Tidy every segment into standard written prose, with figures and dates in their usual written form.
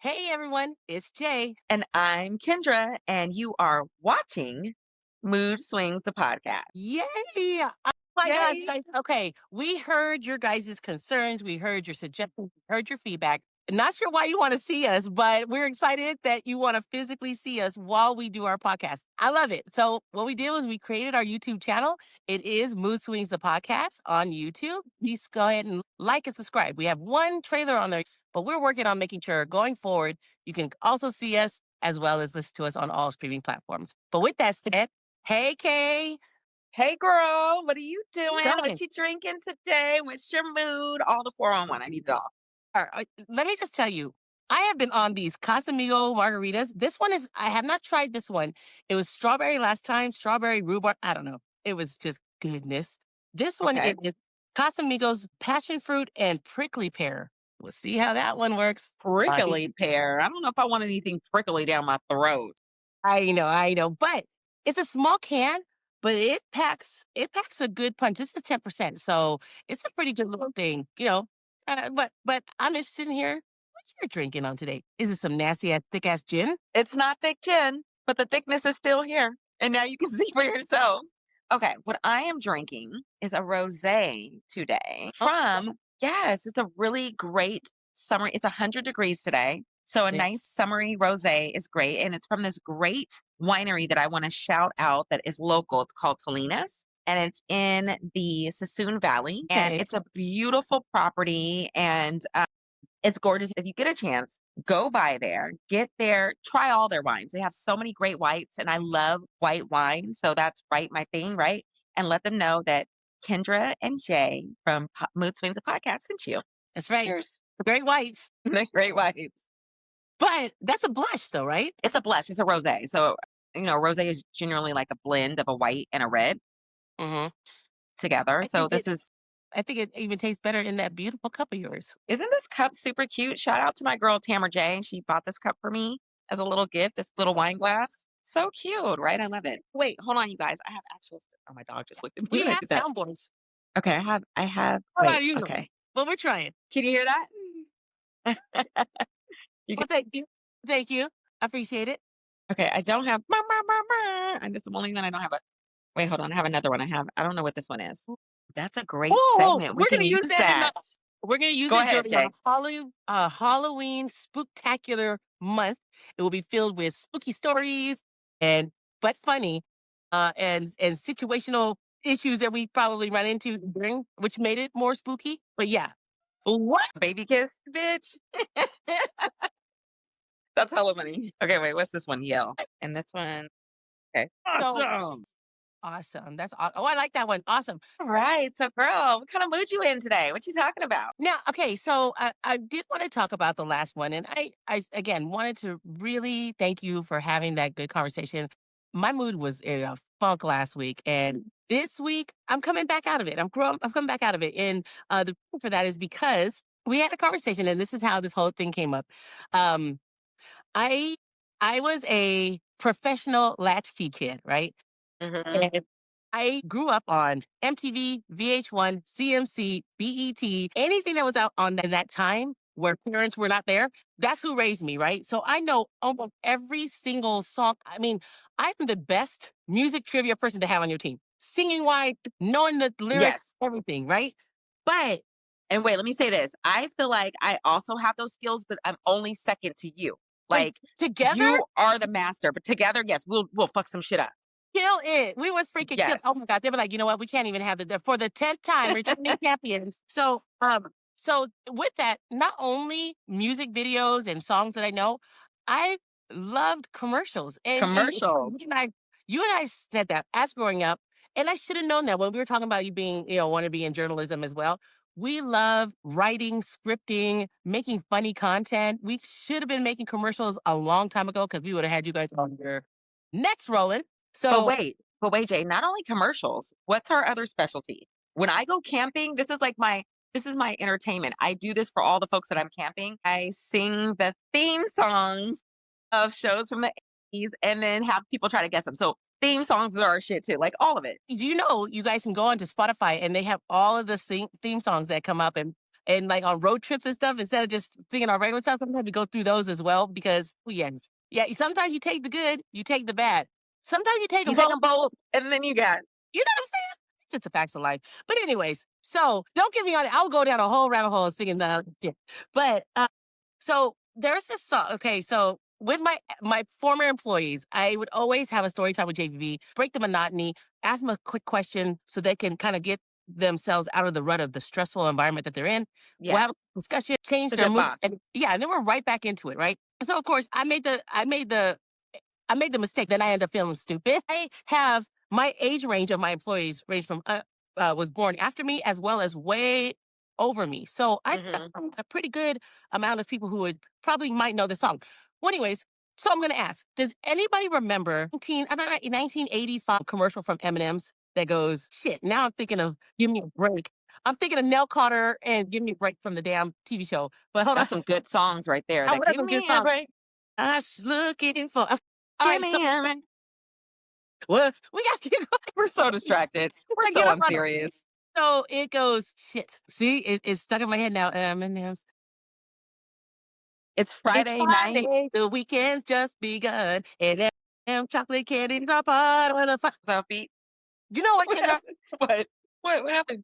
Hey everyone, it's Jay. And I'm Kendra, and you are watching Mood Swings, the podcast. Yay! Oh my God, Yay! guys. Okay, we heard your guys' concerns. We heard your suggestions. We heard your feedback. Not sure why you want to see us, but we're excited that you want to physically see us while we do our podcast. I love it. So, what we did was we created our YouTube channel. It is Mood Swings, the podcast on YouTube. Please go ahead and like and subscribe. We have one trailer on there, but we're working on making sure going forward, you can also see us as well as listen to us on all streaming platforms. But with that said, hey, Kay. Hey, girl, what are you You doing? going? What you drinking today? What's your mood? All the 411. I need it all. Let me just tell you, I have been on these Casamigo margaritas. This one is, I have not tried this one. It was strawberry last time, strawberry rhubarb. I don't know. It was just goodness. This one Okay. is Casamigos passion fruit and prickly pear. We'll see how that one works. Prickly pear. I don't know if I want anything prickly down my throat. I know, but it's a small can, but it packs a good punch. This is 10%, so it's a pretty good little thing, you know. But I'm interested in here. What you're drinking on today? Is it some nasty ass thick ass gin? It's not thick gin, but the thickness is still here. And now you can see for yourself. Okay, what I am drinking is a rosé today Oh, yes, it's a really great summer. It's 100 degrees today. So a yeah. nice summery rosé is great. And it's from this great winery that I want to shout out that is local. It's called Tolinas. And it's in the Sassoon Valley. And Okay. it's a beautiful property. And it's gorgeous. If you get a chance, go by there, get there, try all their wines. They have so many great whites, and I love white wine. So that's right, my thing, right? And let them know that Kendra and Jay from Mood Swings, the podcast, sent you. That's right. Cheers. The great whites. The great whites. But that's a blush, though, right? It's a blush. It's a rosé. So, rosé is generally like a blend of a white and a red Mm-hmm. together. I So think it. this is, I think it even tastes better in that beautiful cup of yours. isn't this cup super cute? Shout out to my girl, Tamara J. She bought this cup for me as a little gift, this little wine glass. So cute, right? I love it. Wait, hold on, you guys. I have actual. Oh, my dog just looked at me We when I have did that. soundboards. Okay, How wait, about you? okay. Well, we're trying. Can you hear that? You can, Well, thank you. Thank you. I appreciate it. okay, I don't have, and this is the only one I don't have. Wait, hold on. I have another one. I don't know what this one is. That's a great Oh, segment. We we're can gonna use use that in that. we're gonna use Go it ahead, during our Jay. Halloween spooktacular month. It will be filled with spooky stories and but funny, and situational issues that we probably run into during, which made it more spooky. But yeah, what? Baby kiss, bitch. That's hella funny. Okay, wait, what's this one? Yell. And this one, okay. So Awesome. awesome. Oh, I like that one. Awesome. All right. So, girl, what kind of mood you in today? What you talking about? Now, okay, so I did want to talk about the last one, and I again wanted to really thank you for having that good conversation. My mood was in a funk last week, and this week I'm coming back out of it. I'm coming back out of it, and the reason for that is because we had a conversation, and this is how this whole thing came up. Um, I I was a professional latchkey kid, right? Hmm. And I grew up on MTV, VH1, CMC, BET, anything that was out on that time where parents were not there. That's who raised me, right? So I know almost every single song. I mean, I'm the best music trivia person to have on your team. Singing wise, knowing the lyrics, Yes. everything, right? But And wait, let me say this. I feel like I also have those skills, but I'm only second to you. but Like together, you are the master, but together, yes, we'll fuck some shit up. kill it. We would freaking kill. Oh Yes. my God. They were like, you know what? We can't even have for the 10th time returning champions. So with that, not only music videos and songs that I know, I loved commercials. And it's funny, Commercials. you and I said that as growing up, and I should have known that when we were talking about you being, want to be in journalism as well. We love writing, scripting, making funny content. We should have been making commercials a long time ago because we would have had you guys on your next rolling. But So wait, Jay, not only commercials, what's our other specialty? When I go camping, this is my entertainment. I do this for all the folks that I'm camping. I sing the theme songs of shows from the 80s and then have people try to guess them. So theme songs are our shit too, like all of it. do you know you guys can go onto Spotify and they have all of the theme songs that come up, and and like on road trips and stuff, instead of just singing our regular stuff, sometimes we go through those as well because yeah, sometimes you take the good, you take the bad. Sometimes you take You them take both. them both, and then you got You know what I'm saying? It's just a facts of life. But anyways, so don't get me on it. I'll go down a whole rabbit hole singing the shit. But so there's this song. Okay, so with my former employees, I would always have a story time with JVB, break the monotony, ask them a quick question so they can kind of get themselves out of the rut of the stressful environment that they're in. We'll yeah, have a discussion, change a their good mood, boss. and yeah, and then we're right back into it, right? So of course, I made the mistake. Then I ended up feeling stupid. I have my age range of my employees range from was born after me as well as way over me. So I Hmm. found a pretty good amount of people who would probably might know the song. Well, anyways, so I'm gonna ask: does anybody remember 1985 commercial from M&M's that goes, "Shit"? Now I'm thinking of "Give Me a Break." I'm thinking of Nell Carter and "Give Me a Break" from the damn TV show. But hold on, That's some good songs right there. I That want give some good me a songs. break, I was looking for. All give right, so me a break. well, we got to get We're so distracted. We're get so up on it. unserious. So it goes, shit. See, it's stuck in my head now. M&M's. It's It's Friday night. Friday. The weekend's just begun. And M chocolate candy drop out on the fire. Offbeat. You know what, What Kendra? happened? What? What happened?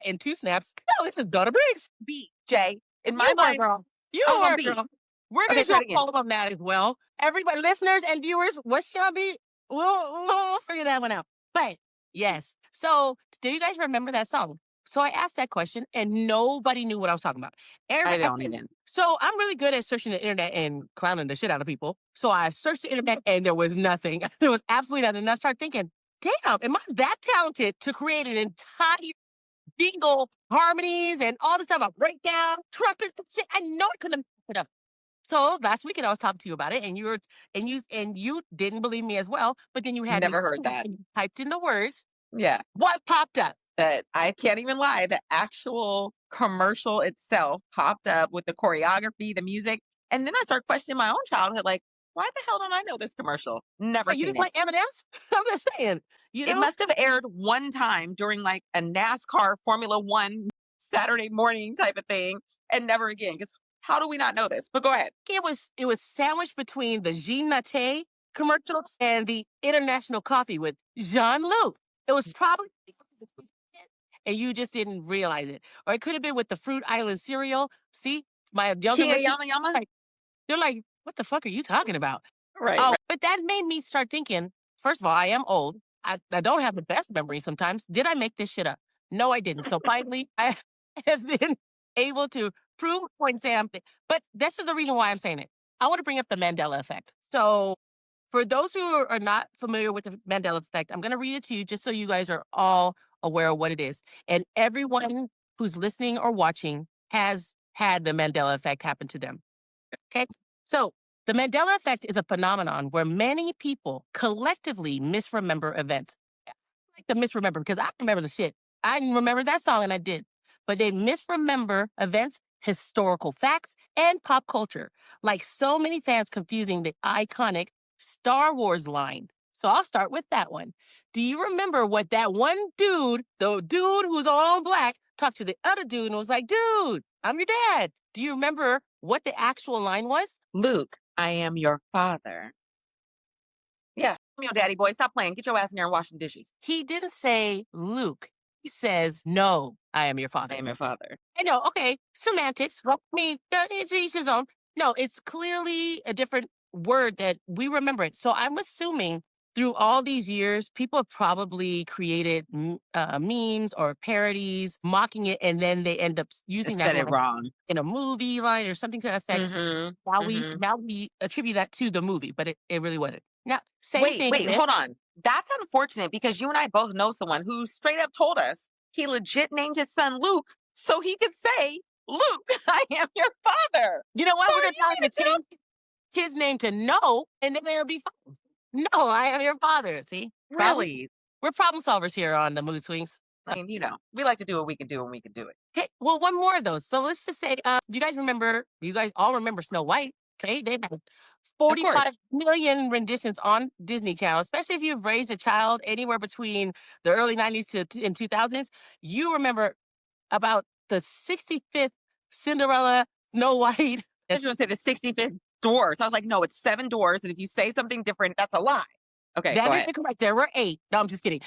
In two snaps. No, it's just Daughter Briggs. Beat, Jay. In my You were, mind, girl. You I was on were, beat. girl. We're Okay, gonna do try it a again. poll on that as well. Everybody, listeners and viewers, what's your beat? We'll figure that one out. But yes. So do you guys remember that song? So I asked that question and nobody knew what I was talking about. I Everybody, don't even. so I'm really good at searching the internet and clowning the shit out of people. So I searched the internet and there was nothing. There was absolutely nothing. And I started thinking, damn, am I that talented to create an entire jingle, harmonies, and all this stuff, a breakdown, trumpets, and shit? I know I couldn't have messed it up. So last weekend I was talking to you about it, and you didn't believe me as well. But then you had me Never heard sing that. and you typed in the words. Yeah. What popped up? That I can't even lie. The actual commercial itself popped up with the choreography, the music. And then I started questioning my own childhood, like, why the hell don't I know this commercial? Never You seen just it. like M&M's? I'm just saying. You It know, must have aired one time during like a NASCAR Formula One Saturday morning type of thing and never again. Because how do we not know this? But go ahead. it was sandwiched between the Jean Naté commercials and the International Coffee with Jean Luc. It was probably and you just didn't realize it. Or it could have been with the Fruit Island cereal. See, my younger King of listeners, Yama Yama? like, they're like, what the fuck are you talking about? Right, Oh, right. but that made me start thinking, first of all, I am old. I don't have the best memory sometimes. Did I make this shit up? No, I didn't. So finally, I have been able to prove my point and say something. But that's the reason why I'm saying it. I want to bring up the Mandela Effect. So for those who are not familiar with the Mandela Effect, I'm going to read it to you just so you guys are all aware of what it is. And everyone who's listening or watching has had the Mandela Effect happen to them. Okay. So the Mandela Effect is a phenomenon where many people collectively misremember events. I like to misremember because I remember the shit. I remember that song and I did. But they misremember events, historical facts, and pop culture. Like so many fans confusing the iconic Star Wars line. So I'll start with that one. Do you remember what that one dude, the dude who's all black, talked to the other dude and was like, dude, I'm your dad. Do you remember what the actual line was? Luke, I am your father. Yeah. I'm your daddy boy. Stop playing. Get your ass in there and wash the dishes. He didn't say Luke. He says, no, I am your I father. am your father. I know, okay, semantics. Well, I mean, it's each his own. No, it's clearly a different word that we remember it. So I'm assuming through all these years, people have probably created memes or parodies mocking it, and then they end up I using that said it line wrong. in a movie line or something to that effect. Mm-hmm. Mm-hmm. Now we attribute that to the movie, but it really wasn't. Now, same Wait, thing wait, with hold on. That's unfortunate because you and I both know someone who straight up told us he legit named his son Luke so he could say, Luke, I am your father. you know So what? We're are gonna you tell him going to to tell change his name to No, and then it'll be fine. No, I am your father. See, problems. really? We're problem solvers here on the Mood Swings. I mean, we like to do what we can do when we can do it. Okay, well, one more of those. So let's just say, you guys remember? You guys all remember Snow White? Okay, they've had Of 45 course. million renditions on Disney Channel. Especially if you've raised a child anywhere between the early '90s to in 2000s, you remember about the 65th Cinderella, Snow White. I was going to say the 65th door. So I was like, no, it's 7 doors. And if you say something different, that's a lie. Okay, go That is ahead. correct. There were 8. No, I'm just kidding.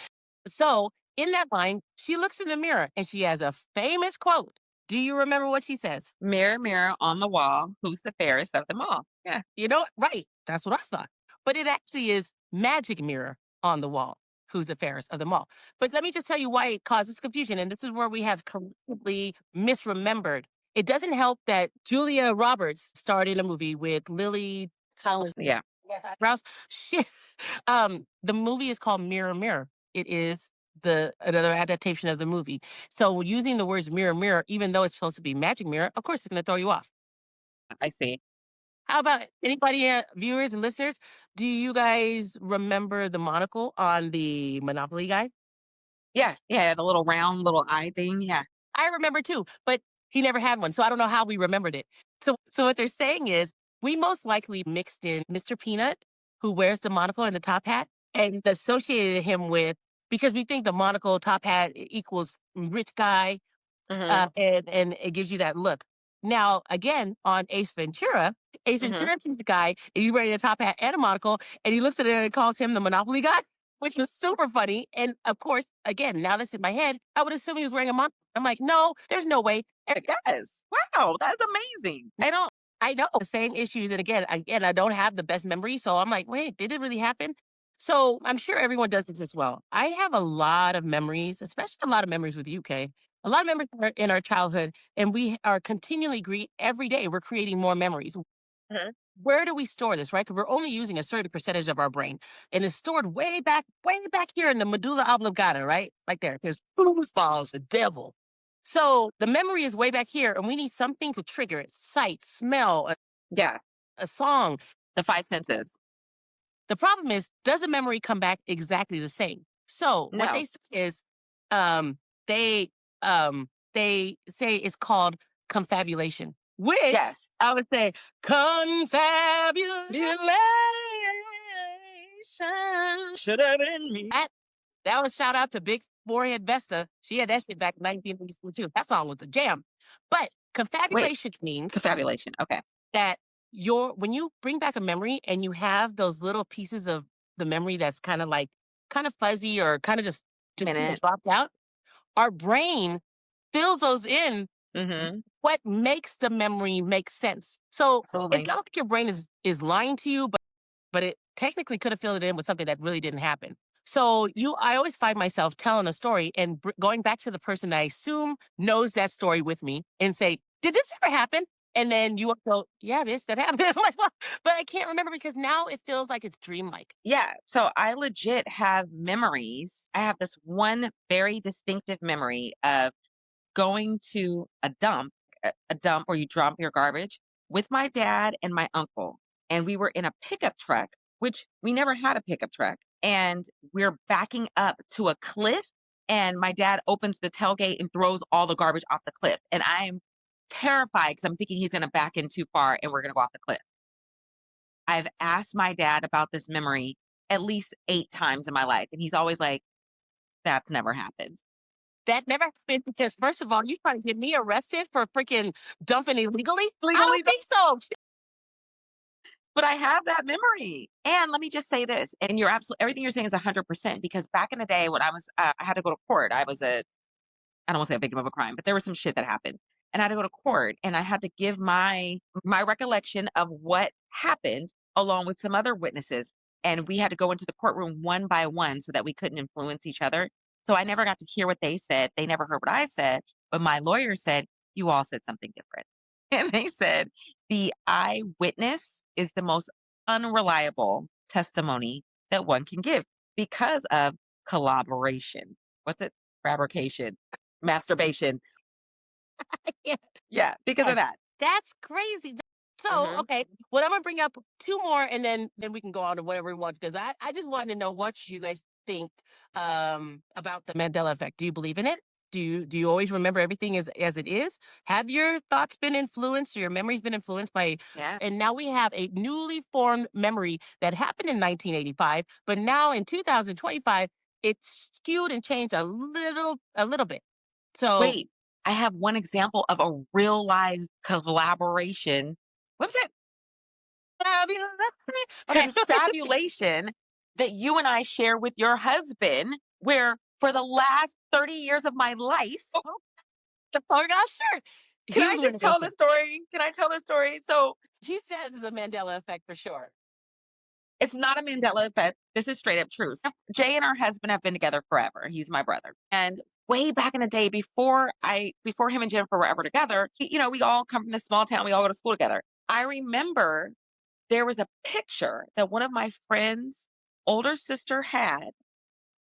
So in that line, she looks in the mirror and she has a famous quote. Do you remember what she says? Mirror, mirror on the wall, who's the fairest of them all? Yeah. You know, right. That's what I thought. But it actually is magic mirror on the wall. Who's the fairest of them all? But let me just tell you why it causes confusion. And this is where we have completely misremembered. It doesn't help that Julia Roberts starred in a movie with Lily Collins. Yeah. Yes, Rouse. She, the movie is called Mirror Mirror. It is the another adaptation of the movie. So using the words mirror mirror, even though it's supposed to be magic mirror, of course it's going to throw you off. I see. How about anybody, viewers and listeners? Do you guys remember the monocle on the Monopoly guy? Yeah. Yeah. The little round little eye thing. Yeah. I remember too, but he never had one, so I don't know how we remembered it. So what they're saying is we most likely mixed in Mr. Peanut, who wears the monocle and the top hat, and associated him with because we think the monocle top hat equals rich guy, Hmm. and it gives you that look. Now, again, on Ace Hmm. Ventura sees the guy, and he's wearing a top hat and a monocle, and he looks at it and calls him the Monopoly guy, which was super funny. And of course, again, now that's in my head, I would assume he was wearing a monocle. I'm like, no, there's no way. It does. Wow. That's amazing. I don't. I know the same issues, and again, I don't have the best memory, so I'm like, wait, did it really happen? So I'm sure everyone does this as well. I have a lot of memories, especially a lot of memories with UK. A lot of memories in our childhood, and we are continually every day. We're creating more memories. Mhm. Where do we store this, right? Because we're only using a certain percentage of our brain, and it's stored way back here in the medulla oblongata, right? Like there. There's balls, the devil. So the memory is way back here, and we need something to trigger it: sight, smell, Yeah. a song. The 5 senses. The problem is, does the memory come back exactly the same? So what No. they say is, um, they they say it's called confabulation, which Yes. I would say confabulation. Relation should have been me. That was shout out to Big Forehead Vesta. She had that shit back in 1982. That song was a jam. But Wait. confabulation means Confabulation. Okay. that when you bring back a memory and you have those little pieces of the memory that's kind of fuzzy or kind of just Minute. dropped out, our brain fills those in Mm-hmm. what makes the memory make sense. So it's Absolutely. not like your brain is lying to you, but it technically could have filled it in with something that really didn't happen. So I always find myself telling a story and going back to the person I assume knows that story with me and say, "Did this ever happen?" And then you go, "Yeah, bitch, that happened." I'm like, "Well," but I can't remember because now it feels like it's dreamlike. Yeah. So I legit have memories. I have this one very distinctive memory of going to a dump where you drop your garbage with my dad and my uncle. And we were in a pickup truck, which we never had a pickup truck. And we're backing up to a cliff. And my dad opens the tailgate and throws all the garbage off the cliff. And I'm terrified because I'm thinking he's going to back in too far and we're going to go off the cliff. I've asked my dad about this memory at least 8 times in my life. And he's always like, that's never happened. That never happened because first of all, you trying to get me arrested for freaking dumping illegally? I Legally, don't think so. but I have that memory. And let me just say this, and you're absolutely everything you're saying is 100% because back in the day when I had to go to court, I don't want to say a victim of a crime, but there was some shit that happened. And I had to go to court and I had to give my recollection of what happened along with some other witnesses. And we had to go into the courtroom one by one so that we couldn't influence each other. So I never got to hear what they said. They never heard what I said. But my lawyer said, you all said something different. And they said the eyewitness is the most unreliable testimony that one can give because of collaboration. What's it? Fabrication, masturbation. Yeah. Yeah, because of Yes, that. that's crazy. So, Mhm. okay, well, I'm gonna bring up 2 more, and then we can go on to whatever we want because I just wanted to know what you guys think about the Mandela effect. Do you believe in it? Do you always remember everything as it is? Have your thoughts been influenced or your memories been influenced by? Yeah. And now we have a newly formed memory that happened in 1985, but now in 2025 it's skewed and changed a little bit. So Wait. I have one example of a real live collaboration. What's it? Okay. Confabulation that you and I share with your husband, where for the last 30 years of my life, The polka dot shirt. can He I was wearing just a ghost tell the shirt. story? Can I tell the story? So He says the Mandela effect for sure. it's not a Mandela effect. This is straight up true. So Jay and our husband have been together forever. He's my brother. And way back in the day, before him and Jennifer were ever together, we all come from this small town. We all go to school together. I remember there was a picture that one of my friends' older sister had,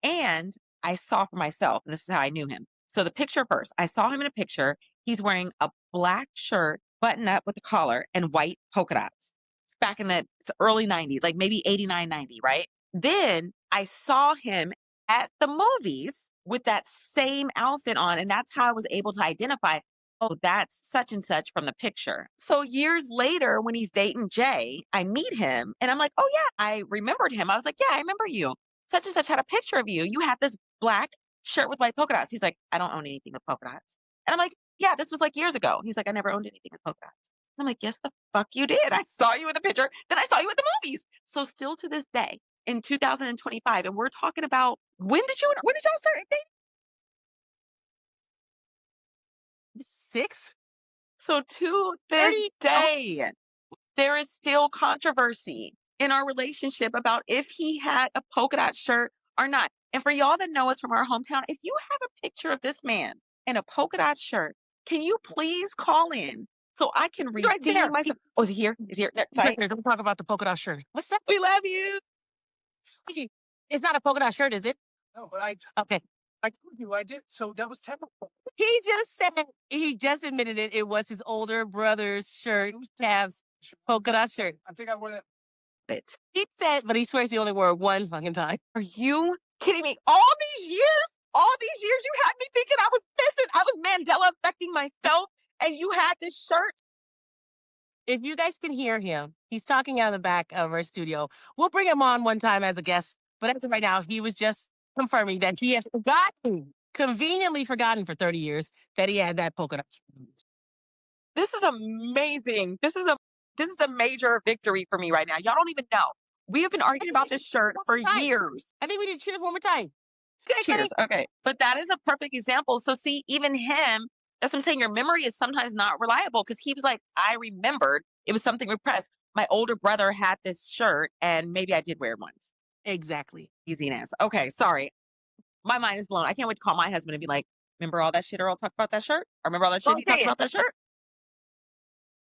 and I saw for myself, and this is how I knew him. So the picture first, I saw him in a picture. He's wearing a black shirt, button up with a collar, and white polka dots. It's back in the early 90s, like maybe 89, 90, right? Then I saw him at the movies with that same outfit on, and that's how I was able to identify, oh, that's such and such from the picture. So years later, when he's dating Jay, I meet him and I'm like, oh, yeah, I remembered him. I was like, yeah, I remember you. Such and such had a picture of you. You had this black shirt with white polka dots. He's like, I don't own anything with polka dots. And I'm like, yeah, this was like years ago. He's like, I never owned anything with polka dots. And I'm like, yes, the fuck you did. I saw you in the picture. Then I saw you at the movies. So still to this day in 2025, and we're talking about when did y'all start dating? 6? So to this 30? day, there is still controversy in our relationship about if he had a polka dot shirt or not. And for y'all that know us from our hometown, if you have a picture of this man in a polka dot shirt, can you please call in so I can He's right redeem there. myself? Oh, is he here? Is he here? He's right Sorry. there. Don't talk about the polka dot shirt. What's that? We love you. It's not a polka dot shirt, is it? No, but Okay. I told you I did. So that was terrible. He just admitted it. It was his older brother's shirt, tabs, polka dot shirt. I think I wore that. He said, but he swears he only wore it one fucking time. Are you kidding me? All these years you had me thinking I was pissing. I was Mandela affecting myself, and you had this shirt. If you guys can hear him, he's talking out of the back of our studio. We'll bring him on one time as a guest. But as of right now, he was just confirming that he has conveniently forgotten for 30 years that he had that polka dot. This is amazing. This is a major victory for me right now. Y'all don't even know. We have been arguing about this shirt for years. I think we did cheers one more time. Okay, Cheers. Okay. But that is a perfect example. So see, even him, that's what I'm saying. Your memory is sometimes not reliable because he was like, I remembered it was something repressed. My older brother had this shirt and maybe I did wear it once. Exactly. Easiness. Okay. Sorry. My mind is blown. I can't wait to call my husband and be like, remember all that shit Earl talked about that shirt? Or remember all that shit he talked about that shirt?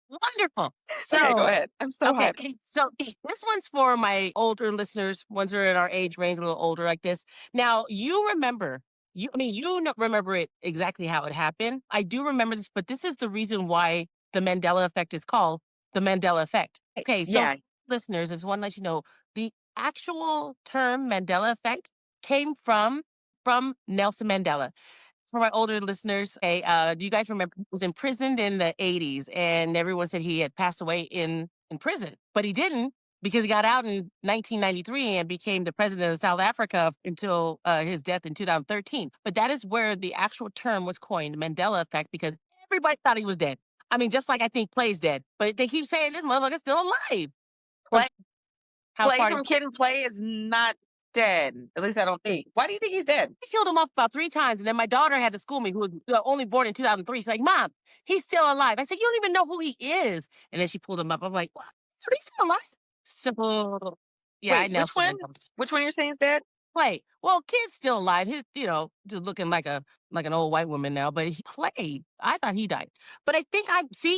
Wonderful. So, Okay, go ahead. I'm so hyped. So this one's for my older listeners, ones that are in our age range, a little older like this. Now, you remember, you don't remember it exactly how it happened. I do remember this, but this is the reason why the Mandela effect is called the Mandela effect. Okay, so Yeah. listeners, I just want to let you know the actual term Mandela effect came from Nelson Mandela. For my older listeners, hey, do you guys remember he was imprisoned in the 80s and everyone said he had passed away in prison, but he didn't because he got out in 1993 and became the president of South Africa until his death in 2013. But that is where the actual term was coined, Mandela effect, because everybody thought he was dead. I mean, just like I think Play's dead, but they keep saying this motherfucker's still alive. Play from Kid and Play is not dead. At least I don't think. Why do you think he's dead? They killed him off about 3 times. And then my daughter had to school me, who was only born in 2003. She's like, Mom, he's still alive. I said, you don't even know who he is. And then she pulled him up. I'm like, what? He's still alive? So, yeah, Wait, which one? Which one you're saying is dead? Play. Well, Kid's still alive. He's, just looking like an old white woman now, but he played. I thought he died. But I think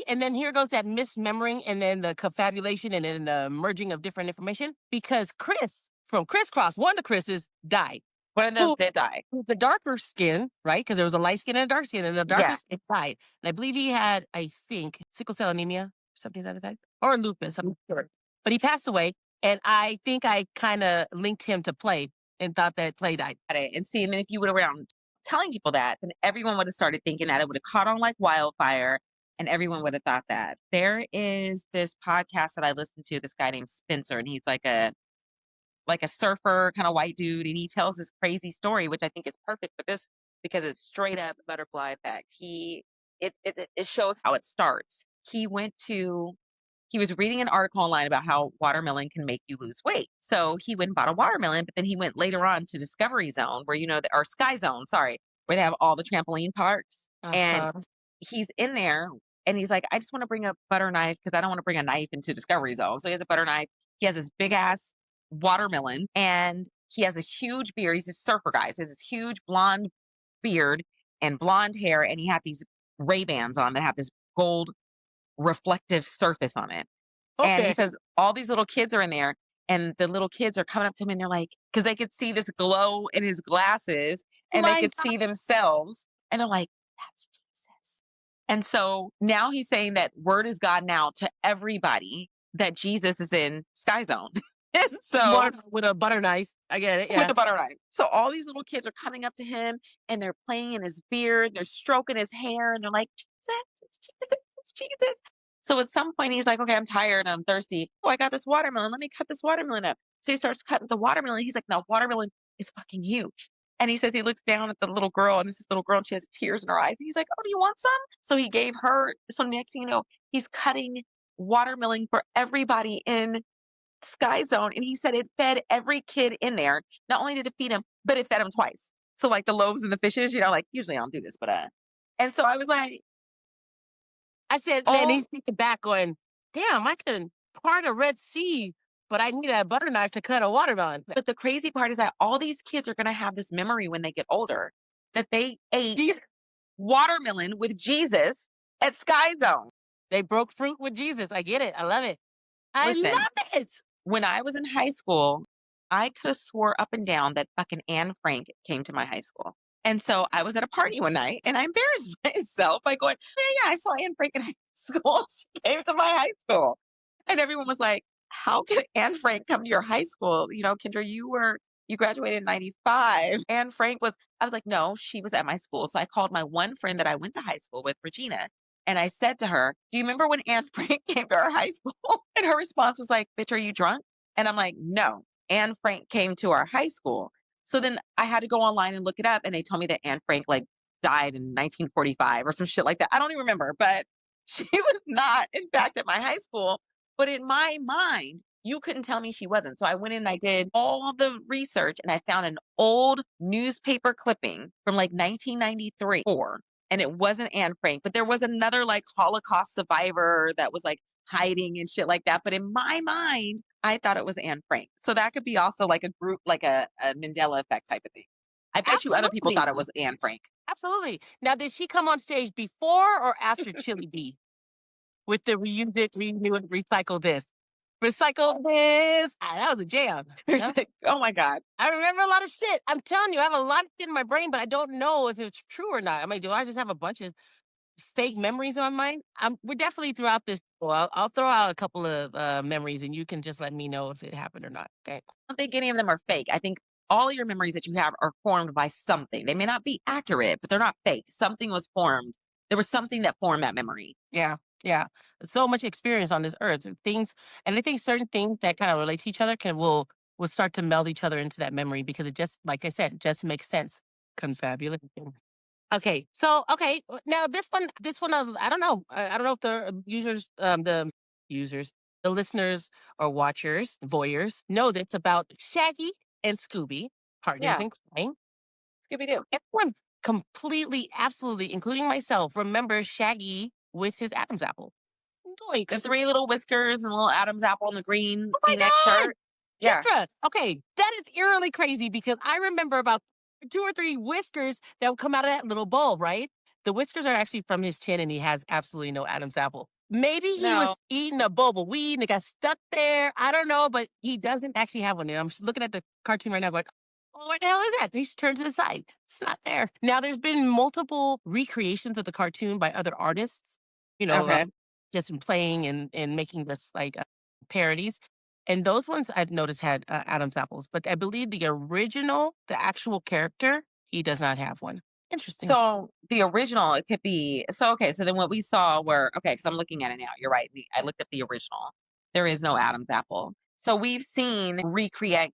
and then here goes that misremembering and then the confabulation and then the merging of different information because Chris from Crisscross, one of the Chris's, died. One of them did die. The darker skin, right? Because there was a light skin and a dark skin, and the darker skin died. And I believe he had, I think, sickle cell anemia, something to that effect, or lupus. I'm not sure. But he passed away, and I think I kind of linked him to Play and thought that Play died. And see, and then if you would have around telling people that, then everyone would have started thinking that it would have caught on like wildfire, and everyone would have thought that. There is this podcast that I listened to, this guy named Spencer, and he's like a surfer kind of white dude, and he tells this crazy story, which I think is perfect for this because it's straight up butterfly effect. It shows how it starts. He was reading an article online about how watermelon can make you lose weight. So he went and bought a watermelon, but then he went later on to Discovery Zone, where or Sky Zone, sorry, where they have all the trampoline parks. And Uh-huh. he's in there and he's like, I just want to bring a butter knife because I don't want to bring a knife into Discovery Zone. So he has a butter knife. He has this big ass watermelon and he has a huge beard. He's a surfer guy. So he has this huge blonde beard and blonde hair. And he had these Ray-Bans on that have this gold reflective surface on it. And he Okay. says all these little kids are in there and the little kids are coming up to him and they're like, because they could see this glow in his glasses and they My could see themselves and they're like, that's Jesus. And so now he's saying that word has gotten out to everybody that Jesus is in Sky Zone. And so with a butter knife. I get it. with Yeah. a butter knife. So all these little kids are coming up to him and they're playing in his beard, they're stroking his hair, and they're like, Jesus, it's Jesus, it's Jesus. So at some point he's like, okay, I'm tired, I'm thirsty. Oh, I got this watermelon. Let me cut this watermelon up. So he starts cutting the watermelon. He's like, no, watermelon is fucking huge. And he says he looks down at the little girl, and this little girl, and she has tears in her eyes. And he's like, oh, do you want some? So he gave her. So next thing you know, he's cutting watermelon for everybody in Sky Zone, and he said it fed every kid in there. Not only did it feed him, but it fed him twice. So like the loaves and the fishes, like usually I don't do this, but and so I was like, I said, man, oh, he's thinking back going, damn, I can part a Red Sea, but I need a butter knife to cut a watermelon. but the crazy part is that all these kids are gonna have this memory when they get older that they ate watermelon with Jesus at Sky Zone. They broke fruit with Jesus. I get it. I love it. I Listen, love it. when I was in high school, I could have swore up and down that fucking Anne Frank came to my high school. And so I was at a party one night and I embarrassed myself by going, yeah, I saw Anne Frank in high school. She came to my high school. And everyone was like, how could Anne Frank come to your high school? Kendra, you graduated in 95. Anne Frank I was like, no, she was at my school. So I called my one friend that I went to high school with, Regina. And I said to her, do you remember when Anne Frank came to our high school? And her response was like, bitch, are you drunk? And I'm like, no, Anne Frank came to our high school. So then I had to go online and look it up. And they told me that Anne Frank died in 1945 or some shit like that. I don't even remember, but she was not, in fact, at my high school. But in my mind, you couldn't tell me she wasn't. So I went in and I did all the research and I found an old newspaper clipping from 1993 and it wasn't Anne Frank, but there was another Holocaust survivor that was hiding and shit like that. But in my mind, I thought it was Anne Frank. So that could be also a group, a Mandela Effect type of thing. I bet you other people Absolutely. thought it was Anne Frank. Absolutely. Now, did she come on stage before or after Chili Bee with the reuse it, renew it, recycle this? Recycle this. That was a jam. There's oh my God. I remember a lot of shit. I'm telling you, I have a lot of shit in my brain, but I don't know if it's true or not. I mean, do I just have a bunch of fake memories in my mind? We're definitely throughout this. Well, I'll throw out a couple of memories and you can just let me know if it happened or not. Okay. I don't think any of them are fake. I think all your memories that you have are formed by something. They may not be accurate, but they're not fake. Something was formed. There was something that formed that memory. Yeah. Yeah. So much experience on this earth. Things, and I think certain things that kind of relate to each other will start to meld each other into that memory because it just, like I said, just makes sense. Confabulation. Okay. So, now this one, I don't know. I don't know if the the listeners or watchers, voyeurs know that it's about Shaggy and Scooby, partners Yeah. in crime. Scooby-Doo. Everyone completely, absolutely, including myself, remembers Shaggy with his Adam's apple. The Doinks. 3 little whiskers and little Adam's apple and the green Oh my V-neck God! shirt. Yeah. Kendra, okay, that is eerily crazy because I remember about 2 or 3 whiskers that would come out of that little bowl, right? The whiskers are actually from his chin and he has absolutely no Adam's apple. Maybe he was No. eating a bowl of weed and it got stuck there. I don't know, but he doesn't actually have one. And I'm just looking at the cartoon right now going, oh, what the hell is that? He should turn to the side. It's not there. Now, there's been multiple recreations of the cartoon by other artists, Okay. just in playing and making this parodies. And those ones I've noticed had Adam's apples, but I believe the original, the actual character, he does not have one. Interesting. So the original, it could be okay. So then what we saw were because I'm looking at it now. You're right. I looked at the original. There is no Adam's apple. So we've seen recreations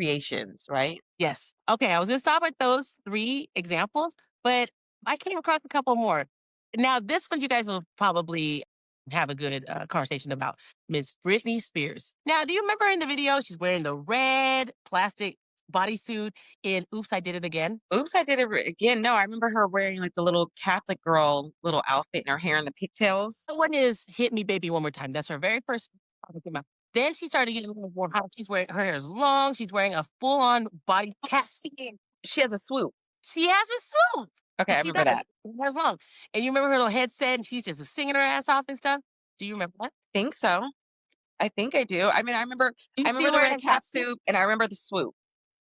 creations, right? Yes. Okay, I was gonna stop at those 3 examples, but I came across a couple more. Now, this one you guys will probably have a good, conversation about Miss Britney Spears. Now, do you remember in the video, she's wearing the red plastic bodysuit in Oops, I Did It Again? Oops, I did it again. No, I remember her wearing like the little Catholic girl little outfit and her hair in the pigtails. The one is Hit Me Baby One More Time. That's her very first song that came out. Then she started getting a little more hot. She's wearing her hair is long. She's wearing a full-on body cat suit. She has a swoop. She has a swoop. Okay, I She remember does. that. Her hair's long. And you remember her little headset and she's just singing her ass off and stuff? Do you remember that? Think so. I think I do. I mean, Do I you see remember the where red it got cat soup and I remember the swoop.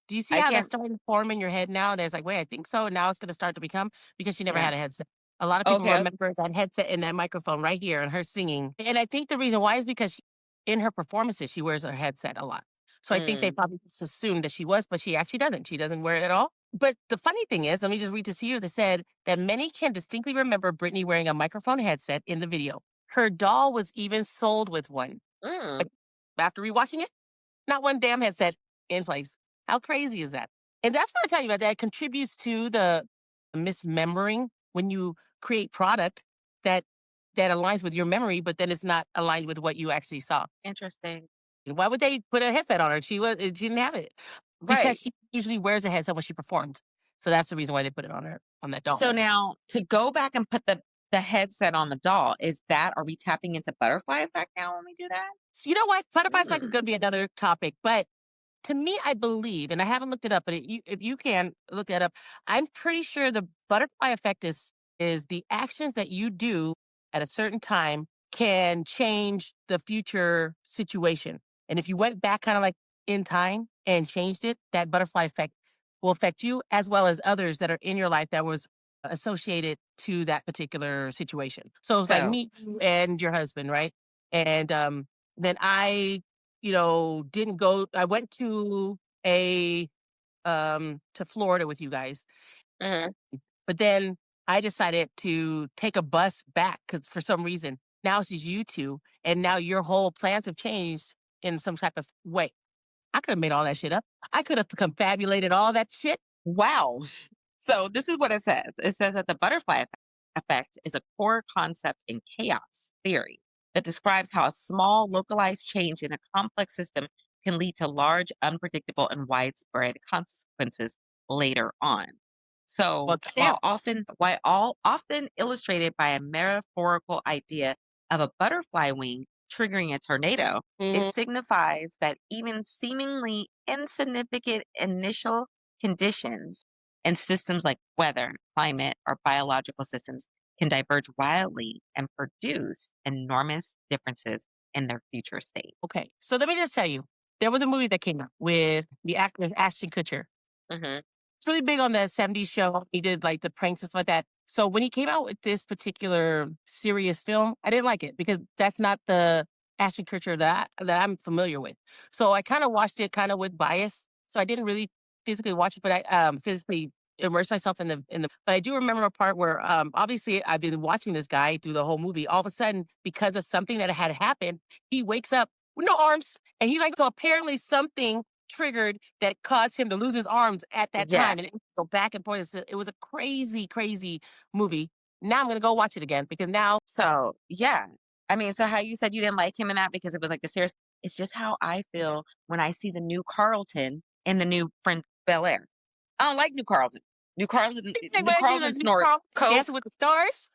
Do you see I how that's can't starting to form in your head now? There's like, wait, I think so. And now it's going to start to become because she never yeah. had a headset. A lot of people Okay. remember that headset and that microphone right here and her singing. And I think the reason why is because in her performances, she wears her headset a lot. So I think they Mm, probably just assumed that she was, but she actually doesn't. She doesn't wear it at all. But the funny thing is, let me just read this to you. They said that many can distinctly remember Britney wearing a microphone headset in the video. Her doll was even sold with one. mm. But after rewatching it, not one damn headset in place. How crazy is that? And that's what I'm telling you about. That contributes to the misremembering when you create product that aligns with your memory, but then it's not aligned with what you actually saw. Interesting. Why would they put a headset on her? She didn't have it because Right. she usually wears a headset when she performs. So that's the reason why they put it on her on that doll. So now to go back and put the headset on the doll, are we tapping into butterfly effect now when we do that? So you know what? Butterfly effect is Mm, going to be another topic, but to me, I believe, and I haven't looked it up, but if you can look it up, I'm pretty sure the butterfly effect is the actions that you do at a certain time can change the future situation. And if you went back kind of like in time and changed it, that butterfly effect will affect you as well as others that are in your life that was associated to that particular situation. So it's like so me and your husband, right? And then didn't go I went to Florida with you guys, mhm, but then I decided to take a bus back because for some reason now it's just you 2, and now your whole plans have changed in some type of way. I could have made all that shit up. I could have confabulated all that shit. wow. So this is what it says. It says that the effect is a core concept in chaos theory that describes how a small localized change in a complex system can lead to large, unpredictable, and widespread consequences later on. Well, So damn. often illustrated by a metaphorical idea of a butterfly wing triggering a tornado, it Mhm. signifies that even seemingly insignificant initial conditions and systems like weather, climate, or biological systems can diverge wildly and produce enormous differences in their future state. Okay, so let me just tell you, there was a movie that came out with the actor Ashton Kutcher. Hmm. It's really big on that '70s show. He did like the pranks and stuff like that. So when he came out with this particular serious film, I didn't like it because that's not the Ashton Kutcher that I'm familiar with. So I kind of watched it kind of with bias. So I didn't really physically watch it, but I physically immersed myself in the. But I do remember a part where obviously I've been watching this guy through the whole movie. All of a sudden, because of something that had happened, he wakes up with no arms, and he's like, so apparently something triggered that caused him to lose his arms at that Yeah. time, and it would go back and forth. It was a crazy, crazy movie. Now I'm gonna go watch it again because now So, yeah. I mean, so how you said you didn't like him in that because it was like the serious, it's just how I feel when I see the new Carlton in the new Friend Bel Air. I don't like new Carlton. New everybody do the Carlton new snort Carl coke. Dancing with the Stars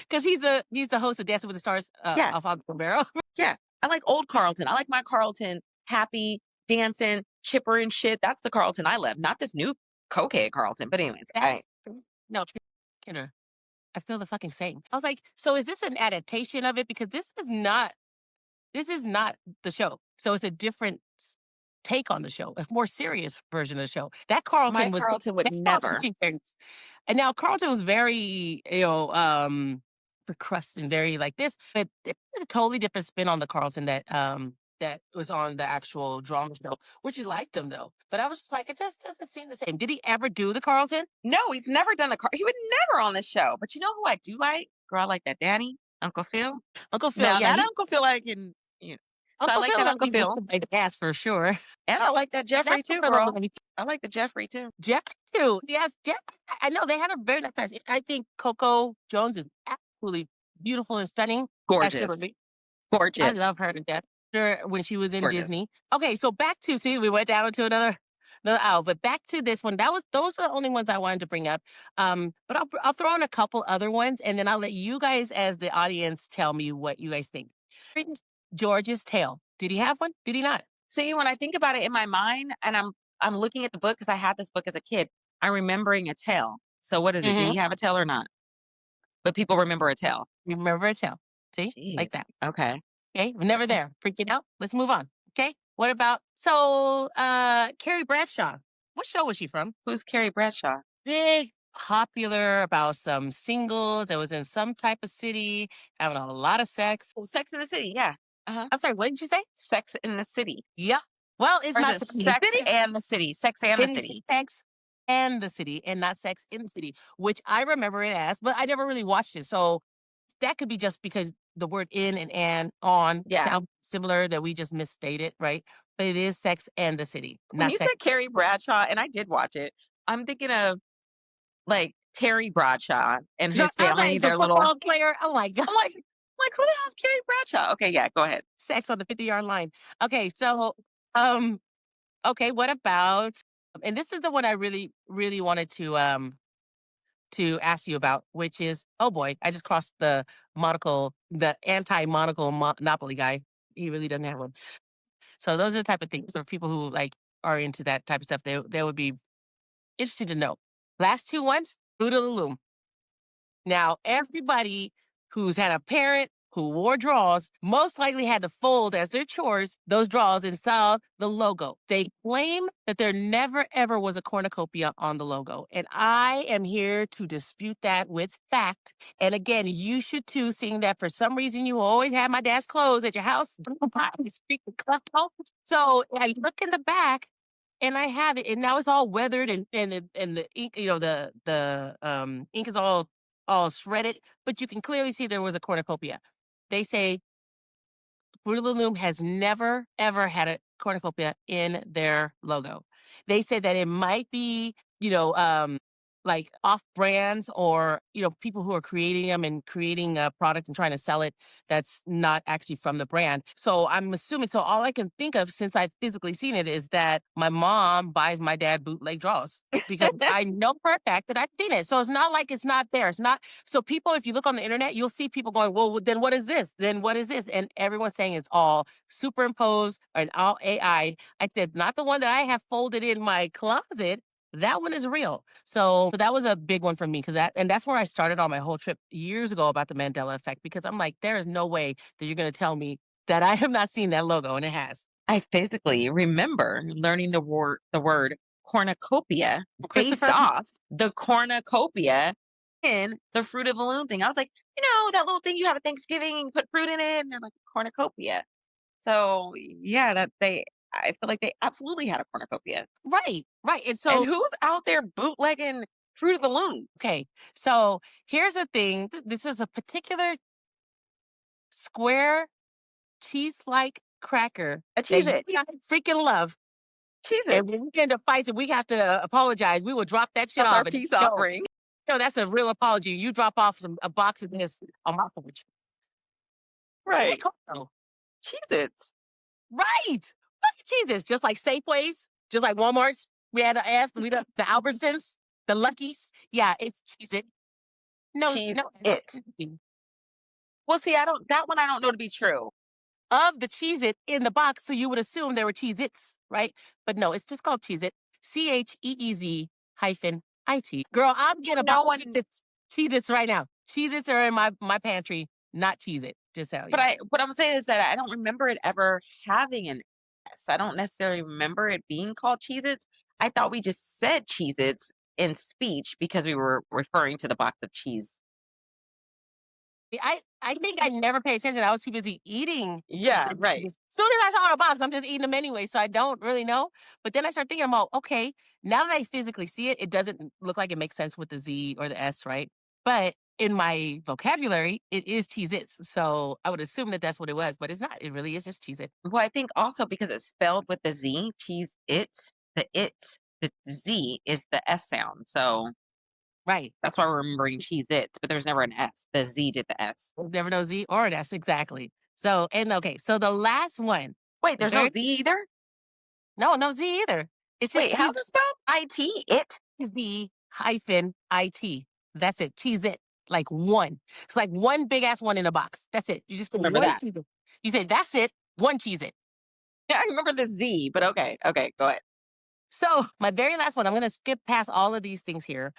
because he's the host of Dancing with the Stars Yeah. of Alfonso Ribeiro. Yeah. I like old Carlton. I like my Carlton happy, dancing, chipper and shit. That's the Carlton I love, not this new cokehead Carlton. But anyways, I That's no, Kendra, I feel the fucking same. I was like, so is this an adaptation of it? Because this is not the show. So it's a different take on the show, a more serious version of the show. my Carlton would That Carlton never. seemed very, and now Carlton was very, crust and very like this, but it's a totally different spin on the Carlton that was on the actual drama show, which you liked him though. But I was just like, it just doesn't seem the same. Did he ever do the Carlton? No, he's never done he would never on this show. But you know who I do like? Girl, I like that Danny, Uncle Phil. Uncle Phil, Now yeah, that he Uncle Phil I can, you know. So I Uncle like Phil that don't Uncle be with Phil. somebody's ass for sure. And I like that That Jeffrey too, Uncle Phil girl. don't be I like the Jeffrey too. Jeff too. Yes, Jeff. I know they had a very nice match. I think Coco Jones is absolutely beautiful and stunning. Gorgeous. Absolutely. I love Gorgeous. her to death. Sure, when she was in Gorgeous. Disney. Okay, so back to see, we went down into another aisle, but back to this one. Those are the only ones I wanted to bring up. But I'll throw in a couple other ones, and then I'll let you guys, as the audience, tell me what you guys think. Prince George's Tale. Did he have one? Did he not? See, when I think about it in my mind and I'm looking at the book because I had this book as a kid, I'm remembering a tale. So what is it? Did Mm-hmm. he have a tale or not? But people remember a tale. Remember a tale. See, like Jeez. that. Okay. Okay, we're never Okay. there. Freaking out. Let's move on. Okay. What about Carrie Bradshaw? What show was she from? Who's Carrie Bradshaw? Big, popular, about some singles that was in some type of city, having a lot of sex. Oh, Sex in the City. Yeah. Uh-huh. I'm sorry, what did you say? Sex in the City. Yeah. Well, it's Or is not it Sex in the Sex City. and the City? Sex and the It is City. Sex and the City and not Sex in the City, which I remember it as, but I never really watched it. So that could be just because the word in and on Yeah. sound similar, that we just misstated, right? But it is Sex and the City, When not you Sex. said Carrie Bradshaw, and I did watch it, I'm thinking of like Terry Bradshaw and No, his I'm like, family. he's a Their little. football player. Oh my God. I'm like, who the hell's Carrie Bradshaw? Okay, yeah, go ahead. Sex on the 50-yard line. Okay, so um okay, what about, and this is the one I really, really wanted to ask you about, which is, oh boy, I just crossed the anti-monocle monopoly guy. He really doesn't have one. So those are the type of things for people who like are into that type of stuff. They would be interested to know. Last two ones, Fruit of the Loom. Now, everybody who's had a parent who wore drawers most likely had to fold as their chores those drawers and saw the logo. They claim that there never ever was a cornucopia on the logo. And I am here to dispute that with fact. And again, you should too, seeing that for some reason you always have my dad's clothes at your house. So I look in the back and I have it, and now it's all weathered, and the ink, the ink is all shredded, but you can clearly see there was a cornucopia. They say Fruit of the Loom has never, ever had a cornucopia in their logo. They said that it might be, like off brands, or, people who are creating them and creating a product and trying to sell it that's not actually from the brand. So I'm assuming, so all I can think of since I've physically seen it is that my mom buys my dad bootleg drawers, because I know for a fact that I've seen it. So it's not like it's not there. It's not. So people, if you look on the internet, you'll see people going, well, then what is this? Then what is this? And everyone's saying it's all superimposed and all AI. I said, not the one that I have folded in my closet. That one is real. So that was a big one for me, and that's where I started on my whole trip years ago about the Mandela Effect, because I'm like, there is no way that you're going to tell me that I have not seen that logo, and it has. I physically remember learning the word cornucopia based Christopher, off the cornucopia in the Fruit of the Loom thing. I was like, that little thing you have at Thanksgiving and you put fruit in it, and they're like cornucopia. So yeah, I feel like they absolutely had a cornucopia. right, and And so who's out there bootlegging Fruit of the Loom? okay, so here's the thing. This is a particular square cheese-like cracker A that cheese you it. and I freaking love. Cheese it. And when we get into fights and we have to apologize, we will drop that shit That's our off. And peace offering. that's a real apology. You drop off a box of this on my porch. Right. Right. Cheez Its. Look at cheeses, just like Safeways, just like Walmart's. We had to ask, the Albertsons, the Luckies. Yeah, it's Cheez It. No, Cheese no. It. Well, see, that one I don't know to be true. Of the Cheez It in the box, so you would assume there were Cheez Its, right? But no, it's just called Cheez It. CHEEZ hyphen IT. Girl, I'm getting about Cheez Its right now. Cheez Its are in my pantry, not Cheez It. Just tell you. But what I'm saying is that I don't remember it ever having an S. I don't necessarily remember it being called Cheez Its. I thought we just said Cheez Its in speech because we were referring to the box of cheese. I think I never paid attention. I was too busy eating. Yeah, right. As soon as I saw the box, I'm just eating them anyway, so I don't really know. But then I started thinking about, okay, now that I physically see it, it doesn't look like it makes sense with the Z or the S, right? But in my vocabulary, it is Cheez-Its. So I would assume that that's what it was, but it's not. It really is just Cheez-It. Well, I think also because it's spelled with the Z, cheese the Z is the S sound. So Right. that's why we're remembering cheese its, but there was never an S. The Z did the S. There's never no Z or an S. Exactly. So, and okay. So the last one, Wait, the there's no very, Z either? no Z either. It's just Wait, how's it spelled? IT? It? Cheez hyphen IT. That's it. Cheese it. Like one. It's like one big ass one in a box. That's it. You just Remember one that. cheese it. You say, that's it. One cheese it. Yeah, I remember the Z, but okay. Okay, go ahead. So my very last one, I'm going to skip past all of these things here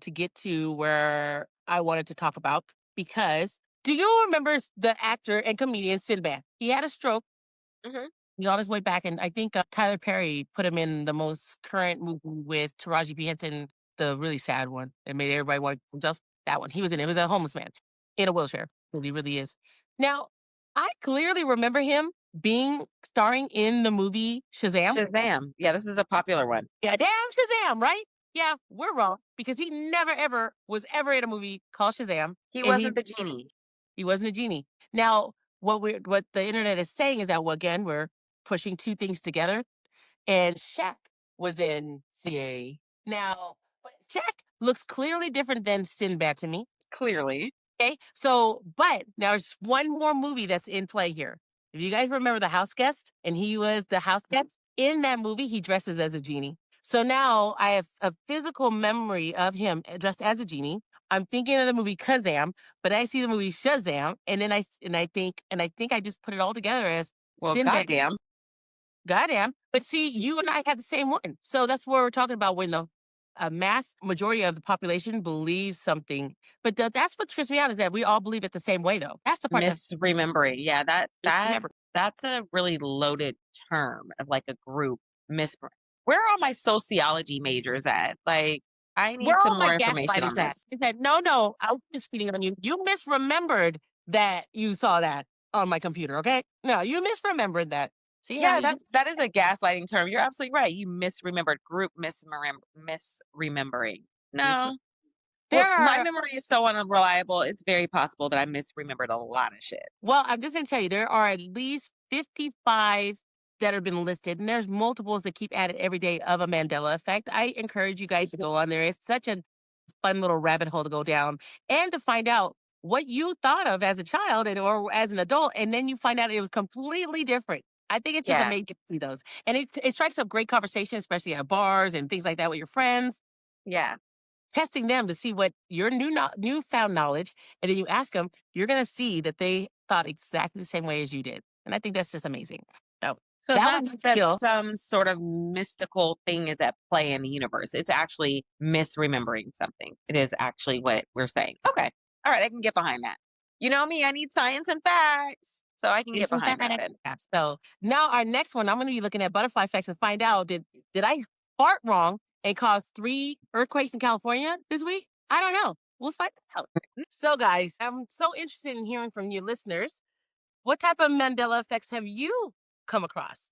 to get to where I wanted to talk about because do you remember the actor and comedian Sinbad? He had a stroke. Hmm. He's on his way back, and I think Tyler Perry put him in the most current movie with Taraji P. Henson, the really sad one that made everybody want to just that one. He was in it. He was a homeless man in a wheelchair. 'Cause he really is. Now, I clearly remember him being starring in the movie Shazam. Shazam. Yeah, this is a popular one. Yeah, damn Shazam, right? Yeah, we're wrong because he never ever was ever in a movie called Shazam, He and wasn't the genie. he wasn't a genie. Now, what the internet is saying is that well, again we're pushing two things together, and Shaq was in CA. Now, but Shaq looks clearly different than Sinbad to me. Clearly. Okay, so but now there's one more movie that's in play here. If you guys remember The House Guest, and he was the house guest in that movie, he dresses as a genie. So now I have a physical memory of him dressed as a genie. I'm thinking of the movie Kazam, but I see the movie Shazam, and then I think I just put it all together as Well, Sinbad. goddamn. Goddamn. But see, you and I have the same one. So that's what we're talking about when the a mass majority of the population believes something. But that's what trips me out is that we all believe it the same way, though. That's the part that Misremembering. Yeah, misremember. that's a really loaded term of like a group mis Where are all my sociology majors at? Like, I Where need are some all my more information gaslighters on at? this. He said, no, I was just cheating on you. You misremembered that you saw that on my computer, okay? No, you misremembered that. See how Yeah, you that is a gaslighting term. You're absolutely right. You misremembered group misremembering. mis- No. there Well, my are memory is so unreliable. It's very possible that I misremembered a lot of shit. Well, I'm just going to tell you, there are at least 55 that have been listed, and there's multiples that keep added every day of a Mandela effect. I encourage you guys to go on there. It's such a fun little rabbit hole to go down and to find out what you thought of as a child or as an adult, and then you find out it was completely different. I think it's just Yeah. amazing to see those. And it strikes up great conversation, especially at bars and things like that with your friends, Yeah. testing them to see what your newfound knowledge, and then you ask them, you're going to see that they thought exactly the same way as you did, and I think that's just amazing. So So that not was that kill. some sort of mystical thing is at play in the universe. It's actually misremembering something. It is actually what we're saying. Okay. All right. I can get behind that. You know me, I need science and facts. So I can get Isn't behind that that- then. yeah. So now our next one, I'm going to be looking at butterfly effects and find out did I fart wrong and cause 3 earthquakes in California this week? I don't know. We'll find out. So guys, I'm so interested in hearing from you listeners. What type of Mandela effects have you come across?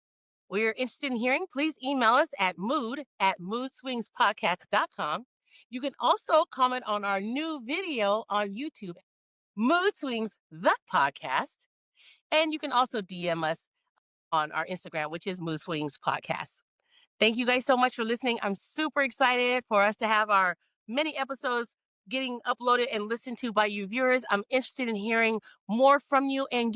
We're interested in hearing. Please email us at moodswingspodcast.com. You can also comment on our new video on YouTube, Mood Swings, the podcast. And you can also DM us on our Instagram, which is Mood Swings Podcast. Thank you guys so much for listening. I'm super excited for us to have our many episodes getting uploaded and listened to by you viewers. I'm interested in hearing more from you and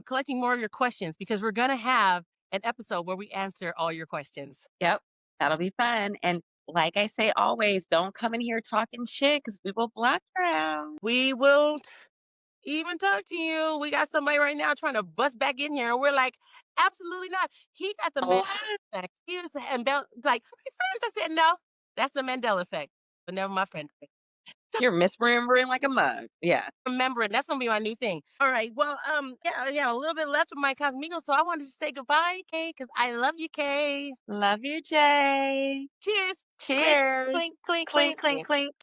collecting more of your questions because we're going to have an episode where we answer all your questions. Yep. That'll be fun. And like I say always, don't come in here talking shit because we will block you out. We won't even talk to you. We got somebody right now trying to bust back in here, and we're like, absolutely not. He got the Oh, Mandela effect. He was and like, how many friends? I said, no, that's the Mandela effect. But never my friend. you're misremembering like a mug. Yeah. Remembering that's gonna be my new thing. All right. Well, yeah, a little bit left of my Cosmigo, so I wanted to say goodbye, Kay, because I love you, Kay. Love you, Jay. Cheers. Clink, Cheers. clink, clink, Clink, clink. clink, clink.